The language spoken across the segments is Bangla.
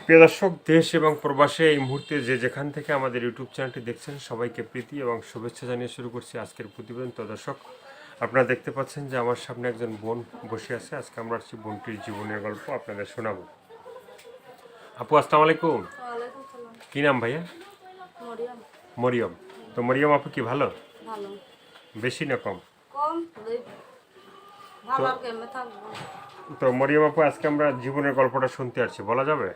প্রিয় দর্শক, দেশ এবং প্রবাসে এই মুহূর্তে যে যেখান থেকে আমাদের ইউটিউব চ্যানেলটি দেখছেন সবাইকে প্রীতি এবং শুভেচ্ছা জানিয়ে শুরু করছি আজকের প্রতিবেদন। তো দর্শক, আপনারা দেখতে পাচ্ছেন যে আমার সামনে একজন বোন বসে আছে। আজকে আমরা আসছি বোনটির জীবনের গল্প আপনাদের শোনাবো। আপু, আসসালামু আলাইকুম। ওয়ালাইকুম সালাম। কী নাম ভাইয়া? মরিয়ম। মরিয়ম। তো মরিয়ম আপু কি ভালো? ভালো। বেশি না কম? কম দেই। ভালো আর কেমনে থাকবো? তো মরিয়ম আপু, আজকে আমরা জীবনের গল্পটা শুনতে আসছি, বলা যাবে?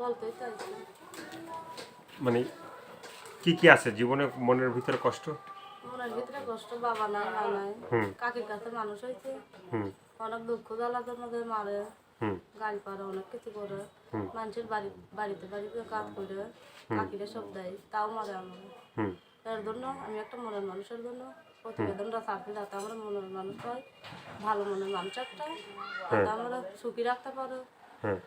বলতেই চাইছি। মানে কি কি আছে জীবনে, মনের ভিতরে কষ্ট? মনের ভিতরে কষ্ট, বাবা নাই মা নাই, হুম কাকির কাছে মানুষ হয়েছে, হুম অনেক দুঃখ জ্বালাতে মধ্যে মারে, হুম গাড়ি পারে, অনেক কিছু করে, হুম মানুষের বাড়িতে কাজ করে কাকিরা সব দেয়, তাও মারে আমার। হুম এর জন্য আমি একটা মনের মানুষের জন্য প্রতিবেদনটা চাকরি, যাতে আমরা মনের মানুষ হয়, ভালো মনের মানুষ একটা, যাতে আমরা সুখী রাখতে পারো। হ্যাঁ,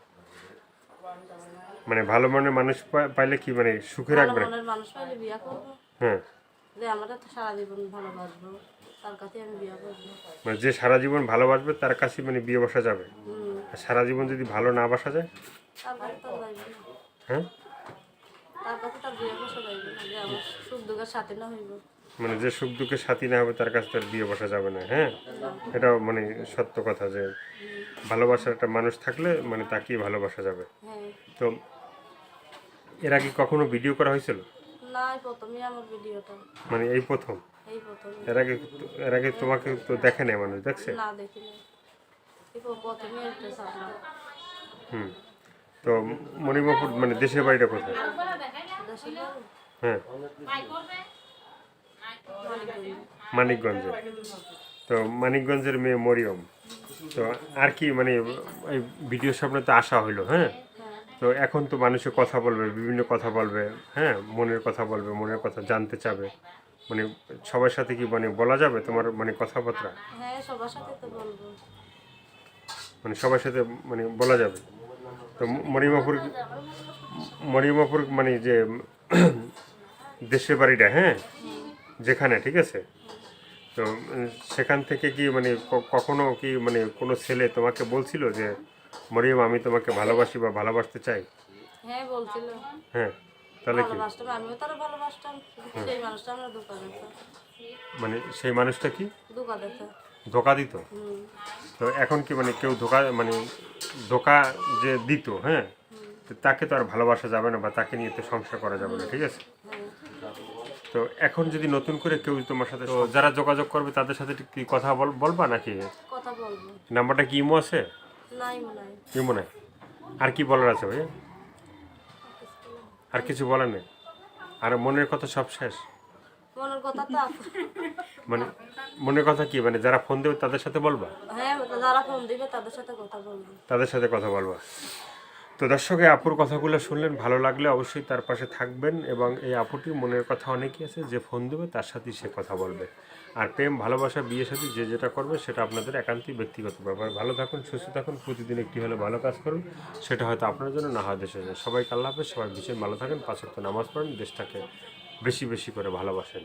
মানে ভালো মনের মানুষ পাইলে কি মানে সুখে ভালো রাখবে? মনের মানুষ পাইলে বিয়া করবো, হ্যাঁ, যে আমরা তো সারা জীবন ভালোবাসবো, তার কাছে আমি বিয়া করবো। মানে যে সারা জীবন ভালোবাসবে তার কাছে মানে বিয়ে বসা যাবে। হুম। আর সারা জীবন যদি ভালো না বাসা যায়? তার কাছে তার যাইবে না, হ্যাঁ, তার কাছে তার বিয়ে বসা যাইবে না, যে আমার সুখ দুঃখের সাথে না হইব। মানে যে সুখ দুঃখের সাথী না হবে তার কাছে তার বিয়ে বসা যাবে না। হ্যাঁ, এটাও মানে সত্য কথা যে ভালোবাসার একটা মানুষ থাকলে মানে তাকেই ভালোবাসা যাবে। হ্যাঁ। তো এর আগে কখনো ভিডিও করা হয়েছিল? না, এই প্রথমই আমার ভিডিওটা, মানে এই প্রথম? এই প্রথম। এর আগে তোমাকে তো দেখে নেয় মানুষ, দেখছে? না, দেখিনি, এই প্রথমই একটা ছাড়লাম। হুম। তো মণিবাপুর মানে দেশের বাড়িটা কোথায়? দেশের বাড়ি হ্যাঁ, মানিকগঞ্জ। মানিকগঞ্জে। তো মানিকগঞ্জের মেয়ে মরিয়ম। তো আর কি মানে এই ভিডিওর সামনে তো আসা হইলো, হ্যাঁ। হ্যাঁ। তো এখন তো মানুষে কথা বলবে, বিভিন্ন কথা বলবে, হ্যাঁ, মনের কথা বলবে, মনের কথা জানতে চাবে। মানে সবার সাথে কি মানে বলা যাবে তোমার মানে কথাবার্তা? হ্যাঁ, সবার সাথে তো বলবো। মানে সবার সাথে মানে বলা যাবে। তো মরিয়মাপুর মানে যে দেশের বাড়িটা, হ্যাঁ, যেখানে, ঠিক আছে। তো সেখান থেকে কি মানে কখনো কি মানে কোনো ছেলে তোমাকে বলছিল যে মরিয়ম আমি তোমাকে ভালোবাসি বা ভালোবাসতে চাই? হ্যাঁ, বলছিল। হ্যাঁ, তাহলে কি ভালোবাসতাম, আমিও তারা ভালোবাসতাম, কিন্তু সেই মানুষটা আমরা ধোকা দিত। মানে সেই মানুষটা কি ধোকা দিত। ধোকা দিত? হুম। তো এখন কি মানে কেউ ধোকা মানে ধোকা যে দিত, হ্যাঁ, তো তাকে তো আর ভালোবাসা যাবে না বা তাকে নিয়ে তো সংসার করা যাবে না, ঠিক আছে। তো এখন যদি নতুন করে কেউ তোমার সাথে, তো যারা যোগাযোগ করবে তাদের সাথে কি কথা বলবা নাকি? কথা বলবো। নাম্বারটা কি ইমো আছে? নাই মনে হয়। ইমো নাই? আর কি বলার আছে ভাইয়া? আর কিছু বলার নেই? আর মনের কথা সব শেষ? মনের কথা তো আছে। মানে মনের কথা কি মানে যারা ফোন দেবে তাদের সাথে বলবা? হ্যাঁ, যারা ফোন দিবে তাদের সাথে কথা বলবো। তাদের সাথে কথা বলবা। তো দর্শক, এই আপুর কথাগুলো শুনলেন, ভালো লাগলে অবশ্যই তার পাশে থাকবেন। এবং এই আপুটির মনের কথা অনেকই আছে, যে ফোন দেবে তার সাথেই সে কথা বলবে। আর প্রেম ভালোবাসা বিয়ে সাথে যে যেটা করবে সেটা আপনাদের একান্তই ব্যক্তিগত ব্যাপার। ভালো থাকুন, সুস্থ থাকুন, প্রতিদিন একটি হলে ভালো কাজ করুন, সেটা হয়তো আপনার জন্য, না হয় দেশের জন্য। সবাইকে আল্লাহ হাফেজ, সবাই ভীষণ ভালো থাকেন, 5 ওয়াক্ত নামাজ পড়েন, দেশটাকে বেশি বেশি করে ভালোবাসেন।